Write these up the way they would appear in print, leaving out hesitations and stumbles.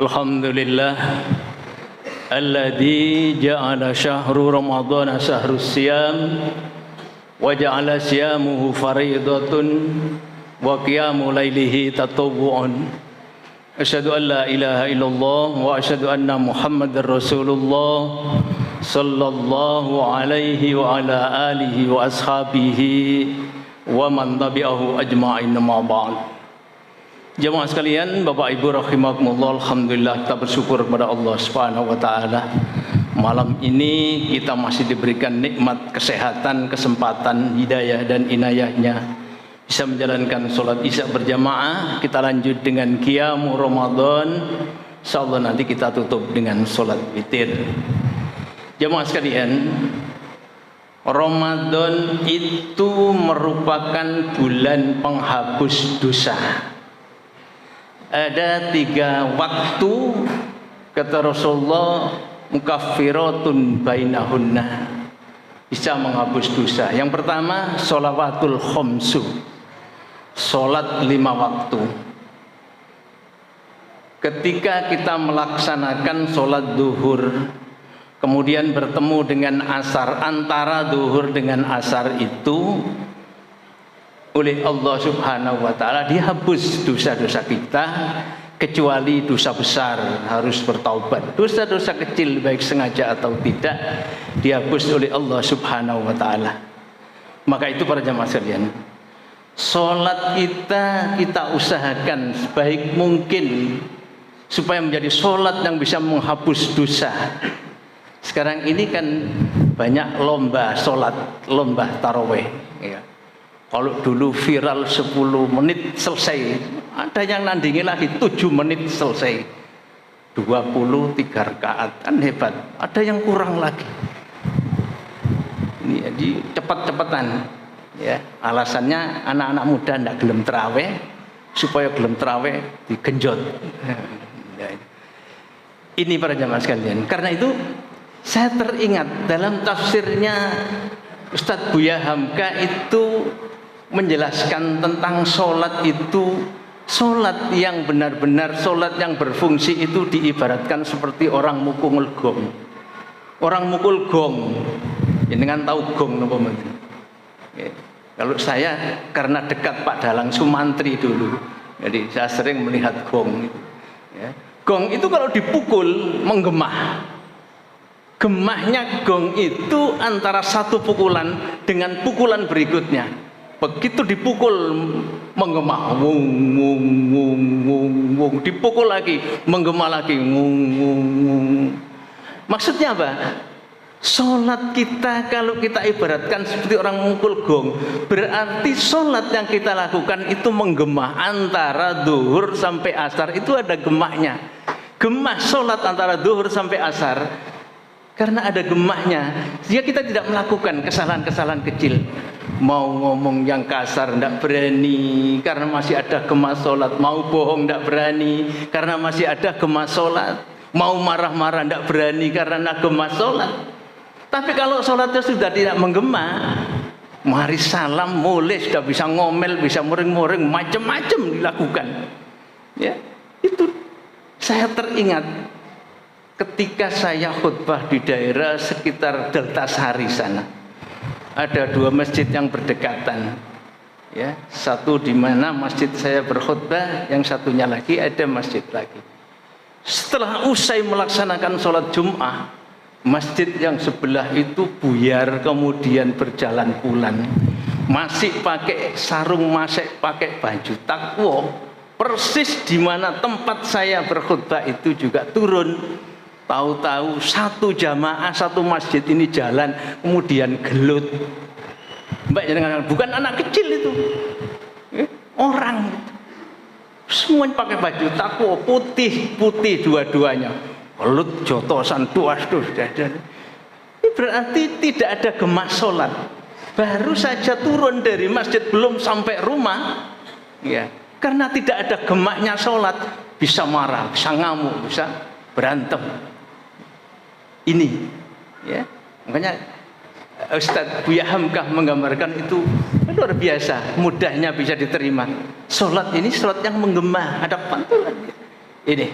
Alhamdulillah alladzi ja'ala syahru ramadhana syahrus siyam wa ja'ala siyamuhu fariidatun wa qiyamu lailihi tatawwu'un. Asyhadu an la ilaha illallah wa asyhadu anna Muhammadar Rasulullah sallallahu alaihi wa ala alihi wa ashabihi wa man tabi'ahu ajma'in, ma ba'd. Jemaah sekalian, Bapak Ibu rahimakumullah, alhamdulillah kita bersyukur kepada Allah Subhanahu wa taala. Malam ini kita masih diberikan nikmat kesehatan, kesempatan, hidayah dan inayahnya bisa menjalankan sholat isya berjamaah. Kita lanjut dengan qiyamu Ramadan. Insyaallah nanti kita tutup dengan sholat witir. Jemaah sekalian, Ramadan itu merupakan bulan penghapus dosa. Ada 3 waktu kata Rasulullah, mukaffiratun bainahunna, bisa menghapus dosa. Yang pertama sholawatul khamsu, sholat 5 waktu. Ketika kita melaksanakan sholat duhur kemudian bertemu dengan asar, antara duhur dengan asar itu oleh Allah Subhanahu wa taala dihapus dosa-dosa kita, kecuali dosa besar harus bertaubat. Dosa-dosa kecil baik sengaja atau tidak dihapus oleh Allah Subhanahu wa taala. Maka itu para jamaah sekalian, salat kita usahakan sebaik mungkin supaya menjadi salat yang bisa menghapus dosa. Sekarang ini kan banyak lomba salat, lomba tarawih ya. Kalau dulu viral 10 menit selesai, ada yang nandingi lagi 7 menit selesai, 23 rakaat, kan hebat. Ada yang kurang lagi. Ini jadi cepat-cepatan ya. Alasannya anak-anak muda tidak gelem terawih, supaya gelem terawih digenjot. Ini para jamaah sekalian. Karena itu saya teringat dalam tafsirnya Ustadz Buya Hamka itu menjelaskan tentang sholat itu, sholat yang benar-benar, sholat yang berfungsi itu diibaratkan seperti orang mukul gong. Orang mukul gong, ini kan tahu gong apa maksudnya? Ya. Kalau saya karena dekat Pak Dalang Sumantri dulu, jadi saya sering melihat gong. Ya. Gong itu kalau dipukul menggema. Gemahnya gong itu antara satu pukulan dengan pukulan berikutnya. Begitu dipukul menggema, wung wung wung wung wung, dipukul lagi menggema lagi, wung wung wung. Maksudnya apa? Sholat kita kalau kita ibaratkan seperti orang mengukul gong, berarti sholat yang kita lakukan itu menggema antara duhur sampai asar, itu ada gemahnya. Gemah sholat antara duhur sampai asar, karena ada gemahnya, sehingga kita tidak melakukan kesalahan-kesalahan kecil. Mau ngomong yang kasar tidak berani karena masih ada gemah sholat, mau bohong tidak berani karena masih ada gemah sholat, mau marah-marah tidak berani karena gemah sholat. Tapi kalau sholatnya sudah tidak menggema, mari salam mulai sudah bisa ngomel, bisa muring-muring, macam-macam dilakukan ya. Itu saya teringat ketika saya khutbah di daerah sekitar Delta Sari sana. Ada 2 masjid yang berdekatan ya, satu di mana masjid saya berkhutbah, yang satunya lagi ada masjid lagi. Setelah usai melaksanakan sholat Jum'ah, masjid yang sebelah itu buyar kemudian berjalan pulang, masih pakai sarung, masih pakai baju takwa, persis di mana tempat saya berkhutbah itu juga turun. Tahu-tahu satu jamaah, satu masjid ini jalan kemudian gelut. Mbak jangan, bukan anak kecil itu, orang semuanya pakai baju takwa putih dua-duanya, gelut jotosan tuas. Ini berarti tidak ada gemah sholat, baru saja turun dari masjid belum sampai rumah ya, karena tidak ada gemahnya sholat, bisa marah, bisa ngamuk, bisa berantem. Ini ya, makanya Ustadz Buya Hamkah menggambarkan itu luar biasa, mudahnya bisa diterima. Sholat ini sholat yang menggema, ada pantulan ini.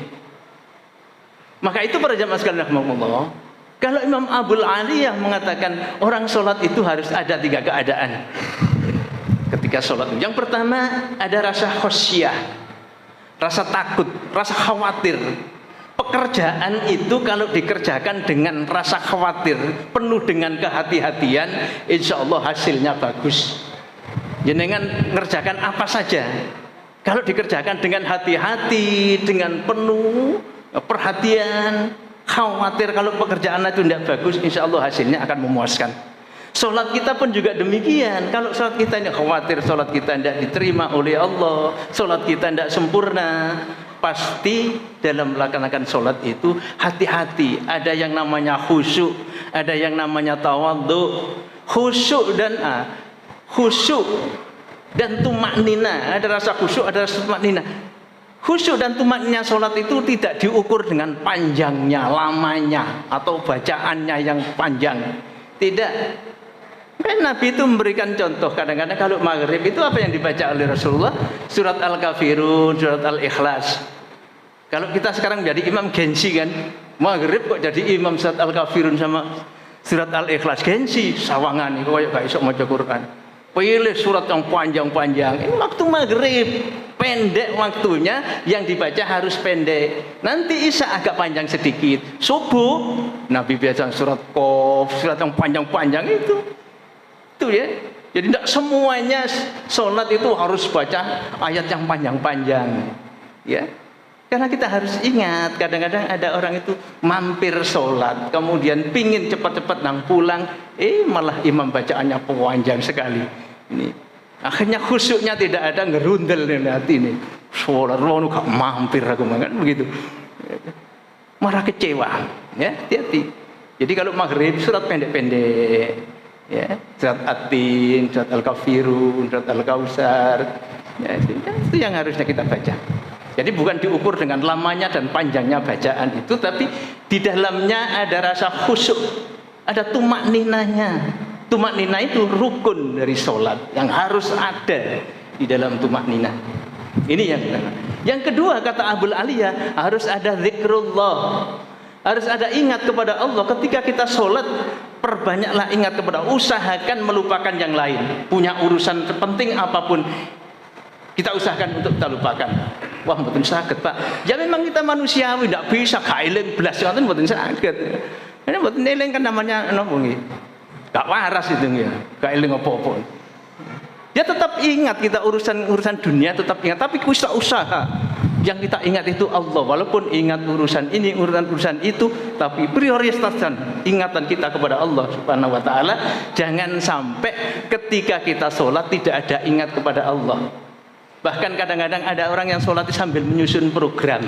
Maka itu para jamaah sekalian rahimakumullah, kalau Imam Abul Aliyah mengatakan orang sholat itu harus ada 3 keadaan ketika sholat. Yang pertama ada rasa khosyah, rasa takut, rasa khawatir. Pekerjaan itu kalau dikerjakan dengan rasa khawatir, penuh dengan kehati-hatian, insya Allah hasilnya bagus. Jenengan ngerjakan apa saja, kalau dikerjakan dengan hati-hati, dengan penuh perhatian, khawatir, kalau pekerjaan itu tidak bagus, insya Allah hasilnya akan memuaskan. Sholat kita pun juga demikian. Kalau sholat kita ini khawatir, sholat kita tidak diterima oleh Allah, sholat kita tidak sempurna, pasti dalam melaksanakan sholat itu hati-hati. Ada yang namanya khusyuk, ada yang namanya tawadhu. Khusyuk dan tumaknina, ada rasa khusyuk, ada rasa tumaknina. Khusyuk dan tumaknina sholat itu tidak diukur dengan panjangnya, lamanya, atau bacaannya yang panjang. Tidak. Kan Nabi itu memberikan contoh, kadang-kadang kalau maghrib itu apa yang dibaca oleh Rasulullah? Surat Al-Kafirun, surat Al-Ikhlas. Kalau kita sekarang jadi imam gengsi kan, maghrib kok jadi imam surat Al-Kafirun sama surat Al-Ikhlas, gengsi, sawangan kok gak iso maca Quran. Pilih surat yang panjang-panjang. Ini waktu maghrib, pendek waktunya, yang dibaca harus pendek. Nanti isya agak panjang sedikit. Subuh, Nabi biasa surat Qaf, surat yang panjang-panjang itu ya. Jadi tidak semuanya sholat itu harus baca ayat yang panjang-panjang, ya. Karena kita harus ingat, kadang-kadang ada orang itu mampir sholat, kemudian pingin cepat-cepat nang pulang, malah imam bacaannya panjang sekali. Ini akhirnya khusyuknya tidak ada, ngerundel di hati ini. Sholat lu gak mampir aku kan begitu. Marah kecewa, ya, hati-hati. Jadi kalau maghrib surat pendek-pendek. Ya, surat At-Tin, surat Al-Kafirun, surat Al-Kausar, ya, itu yang harusnya kita baca. Jadi bukan diukur dengan lamanya dan panjangnya bacaan itu, tapi di dalamnya ada rasa khusyuk, ada tumakninanya. Tumaknina itu rukun dari sholat yang harus ada di dalam tumaknina. Ini yang kedua, kata Abul Aliyah, harus ada zikrullah, harus ada ingat kepada Allah. Ketika kita sholat, perbanyaklah ingat kepada, usahakan melupakan yang lain. Punya urusan penting apapun, kita usahakan untuk kita lupakan. Wah, mboten saged, Pak. Ya memang kita manusiawi, tidak bisa kailing belas ngoten, mboten saged. Ini mboten eling kan namanya napa nggih? Gak waras itu ya. Kailing apa-apa. Ya tetap ingat kita urusan dunia, tetap ingat, tapi usaha. Yang kita ingat itu Allah, walaupun ingat urusan ini, urusan itu, tapi prioritaskan ingatan kita kepada Allah Subhanahu wa taala. Jangan sampai ketika kita sholat tidak ada ingat kepada Allah. Bahkan kadang-kadang ada orang yang sholat sambil menyusun program.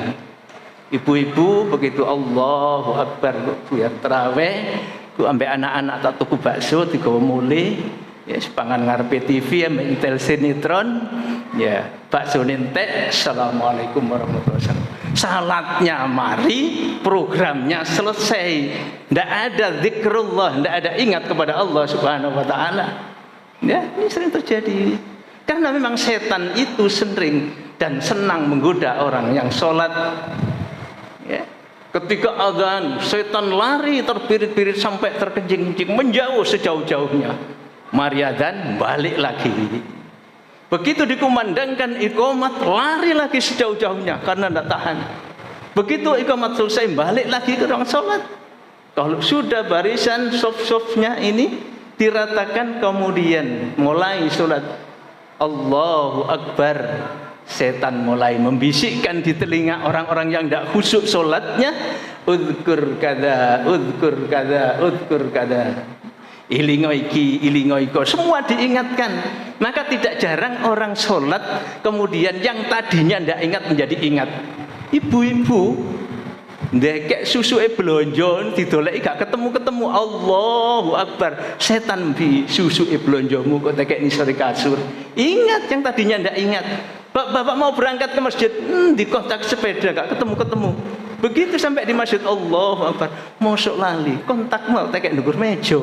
Ibu-ibu begitu Allahu Akbar bu ya tarawih, ku ambek anak-anak tak tuku bakso digawa mulih. Ya, sepangan ngarepe TV ambek intel sinetron, ya bakso entek, assalamualaikum warahmatullahi wabarakatuh. Salatnya mari, programnya selesai. Tidak ada zikrullah, tidak ada ingat kepada Allah Subhanahu wa taala. Ya, ini sering terjadi. Karena memang setan itu sering dan senang menggoda orang yang sholat. Ya. Ketika azan, setan lari terbirit-birit sampai terkencing-kencing, menjauh sejauh-jauhnya. Mari adzan, balik lagi. Begitu dikumandangkan iqamat, lari lagi sejauh-jauhnya karena tidak tahan. Begitu iqamat selesai, balik lagi ke ruang sholat. Kalau sudah barisan sof-sofnya ini diratakan, kemudian mulai sholat Allahu Akbar, setan mulai membisikkan di telinga orang-orang yang tidak khusyuk sholatnya, udhkur kada, udhkur kada, udhkur kada, ilingo iki, ilingo iko, semua diingatkan. Maka tidak jarang orang sholat kemudian yang tadinya tidak ingat menjadi ingat. Ibu-ibu ndekek susuke blonjo didoleki gak ketemu-ketemu, Allahu Akbar, setan bi susuke blonjomu kok tekek nisori kasur. Ingat yang tadinya ndak ingat. Bapak mau berangkat ke masjid, di kontak sepeda gak ketemu-ketemu. Begitu sampai di masjid, Allahu Akbar, mosok lali, kontak mau tekek ndukur meja.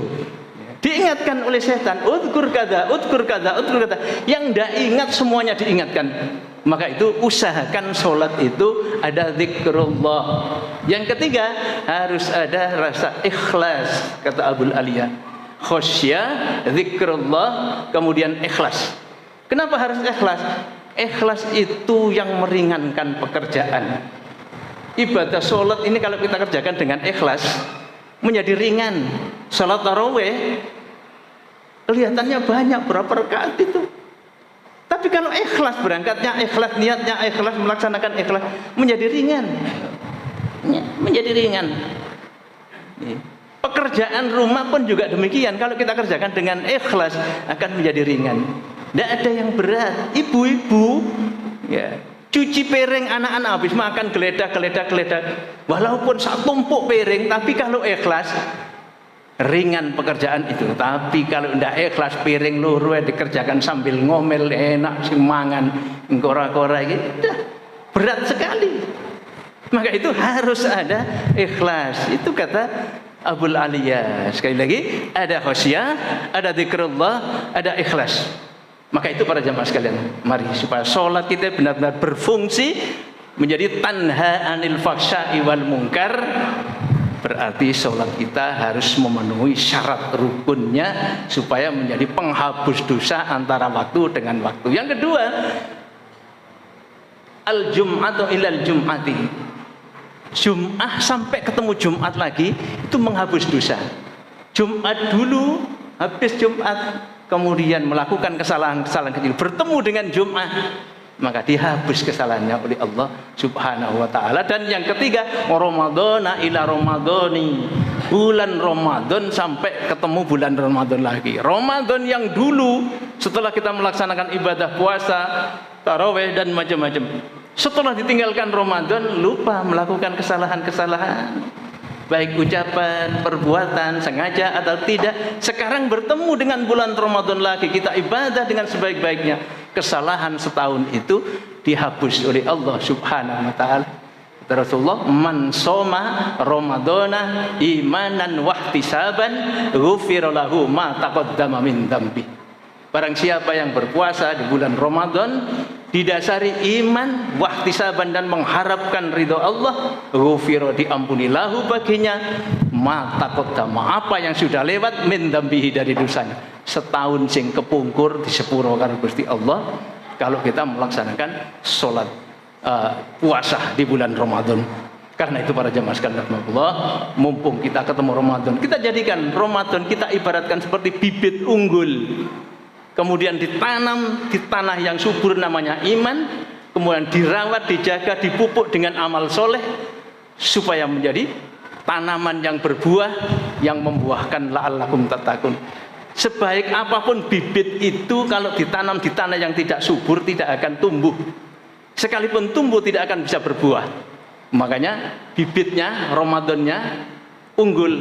Diingatkan oleh setan, udhkur kada, udhkur kada, udhkur kada. Yang ndak ingat semuanya diingatkan. Maka itu usahakan sholat itu ada zikrullah. Yang ketiga harus ada rasa ikhlas, kata Abul Aliyah. Khosyah, zikrullah, kemudian ikhlas. Kenapa harus ikhlas? Ikhlas itu yang meringankan pekerjaan. Ibadah sholat ini kalau kita kerjakan dengan ikhlas menjadi ringan. Sholat tarawih kelihatannya banyak, berapa rakaat itu. Tapi kalau ikhlas, berangkatnya ikhlas, niatnya ikhlas, melaksanakan ikhlas, menjadi ringan. Menjadi ringan. Pekerjaan rumah pun juga demikian. Kalau kita kerjakan dengan ikhlas akan menjadi ringan. Tidak ada yang berat. Ibu-ibu ya, cuci piring anak-anak habis makan geledak. Walaupun satu tumpuk piring, tapi kalau ikhlas ringan pekerjaan itu. Tapi kalau tidak ikhlas, piring loro dikerjakan sambil ngomel, enak sing mangan kora-kora gitu, berat sekali. Maka itu harus ada ikhlas. Itu kata Abul Aliyah. Sekali lagi, ada khosyah, ada zikrullah, ada ikhlas. Maka itu para jamaah sekalian, mari supaya sholat kita benar-benar berfungsi menjadi tanha anil fahsya'i wal munkar. Berarti sholat kita harus memenuhi syarat rukunnya supaya menjadi penghapus dosa antara waktu dengan waktu. Yang kedua, al-jum'atu ilal jum'ati. Jum'ah sampai ketemu Jumat lagi itu menghapus dosa. Jumat dulu, habis Jumat kemudian melakukan kesalahan-kesalahan kecil, bertemu dengan Jumat, maka dihapus kesalahannya oleh Allah Subhanahu wa taala. Dan yang ketiga, Ramadhana ila Ramadhani. Bulan Ramadan sampai ketemu bulan Ramadan lagi. Ramadan yang dulu setelah kita melaksanakan ibadah puasa, tarawih dan macam-macam. Setelah ditinggalkan Ramadan lupa melakukan kesalahan-kesalahan. Baik ucapan, perbuatan, sengaja atau tidak. Sekarang bertemu dengan bulan Ramadan lagi, kita ibadah dengan sebaik-baiknya. Kesalahan setahun itu dihapus oleh Allah Subhanahu wa taala. Rasulullah, man soma ramadhana imanan wahtisaban ghufira lahu ma taqaddama min dzambi. Barang siapa yang berpuasa di bulan Ramadan didasari iman, wahtisaban dan mengharapkan ridho Allah, ghufira diampuni lahu baginya ma taqaddama, apa yang sudah lewat min dzambihi dari dosanya. Setahun sing kepungkur di sepuro karo Gusti Allah kalau kita melaksanakan sholat puasa di bulan Ramadan. Karena itu para jamaah sekalian rahimakumullah, mumpung kita ketemu Ramadan, kita jadikan Ramadan kita ibaratkan seperti bibit unggul, kemudian ditanam di tanah yang subur namanya iman, kemudian dirawat, dijaga, dipupuk dengan amal soleh supaya menjadi tanaman yang berbuah, yang membuahkan la'allakum tattaqun. Sebaik apapun bibit itu, kalau ditanam di tanah yang tidak subur tidak akan tumbuh. Sekalipun tumbuh tidak akan bisa berbuah. Makanya bibitnya, Ramadannya unggul.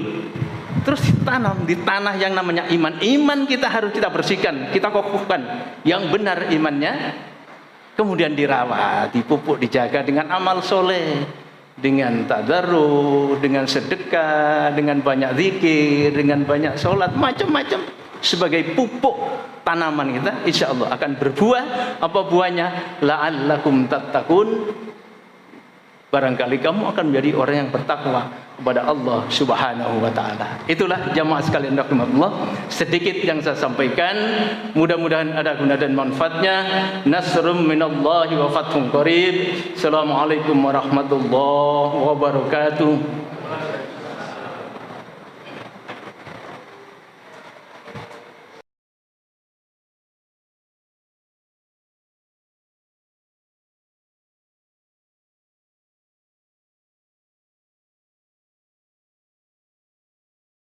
Terus ditanam di tanah yang namanya iman. Iman kita harus kita bersihkan, kita kokohkan yang benar imannya. Kemudian dirawat, dipupuk, dijaga dengan amal soleh, dengan tadarruh, dengan sedekah, dengan banyak zikir, dengan banyak sholat, macam-macam. Sebagai pupuk tanaman kita, insya Allah akan berbuah. Apa buahnya? La'allakum tattaqun. Barangkali kamu akan menjadi orang yang bertakwa kepada Allah Subhanahu wa taala. Itulah jamaah sekalian rahimakumullah, sedikit yang saya sampaikan, mudah-mudahan ada guna dan manfaatnya. Nasrum minallahi wa fathun qarib. Assalamualaikum warahmatullahi wabarakatuh.